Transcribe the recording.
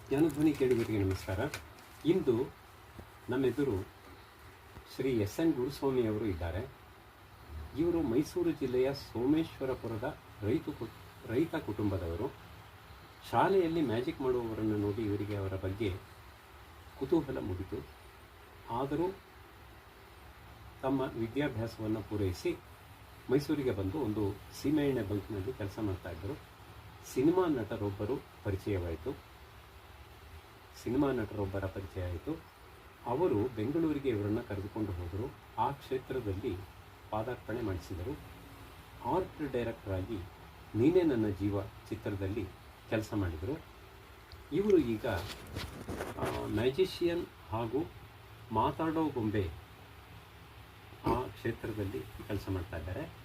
ಜ್ಞಾನಧ್ವನಿ ಕೇಳುಗರಿಗೆ ನಮಸ್ಕಾರ. ಇಂದು ನಮ್ಮೆದುರು Shri S N ಗುರುಸ್ವಾಮಿಯವರು ಇದ್ದಾರೆ. ಇವರು ಮೈಸೂರು ಜಿಲ್ಲೆಯ ಸೋಮೇಶ್ವರಪುರದ ರೈತ ಕುಟುಂಬದವರು. ಶಾಲೆಯಲ್ಲಿ ಮ್ಯಾಜಿಕ್ ಮಾಡುವವರನ್ನು ನೋಡಿ ಇವರಿಗೆ ಅವರ ಬಗ್ಗೆ ಕುತೂಹಲ ಮೂಡಿತು. ಆದರೂ ತಮ್ಮ ವಿದ್ಯಾಭ್ಯಾಸವನ್ನು ಪೂರೈಸಿ ಮೈಸೂರಿಗೆ ಬಂದು ಒಂದು ಸೀಮೆಎಣ್ಣೆ ಬಂಕ್ನಲ್ಲಿ ಕೆಲಸ ಮಾಡ್ತಾಯಿದ್ದರು. ಸಿನಿಮಾ ನಟರೊಬ್ಬರ ಪರಿಚಯ ಆಯಿತು. ಅವರು ಬೆಂಗಳೂರಿಗೆ ಇವರನ್ನು ಕರೆದುಕೊಂಡು ಹೋದರು. ಆ ಕ್ಷೇತ್ರದಲ್ಲಿ ಪಾದಾರ್ಪಣೆ ಮಾಡಿಸಿದರು. ಆರ್ಟ್ ಡೈರೆಕ್ಟರ್ ಆಗಿ ನೀನೇ ನನ್ನ ಜೀವ ಚಿತ್ರದಲ್ಲಿ ಕೆಲಸ ಮಾಡಿದರು. ಇವರು ಈಗ ಮ್ಯಾಜಿಷಿಯನ್ ಹಾಗೂ ಮಾತಾಡೋ ಗೊಂಬೆ ಆ ಕ್ಷೇತ್ರದಲ್ಲಿ ಕೆಲಸ ಮಾಡ್ತಾ ಇದ್ದಾರೆ.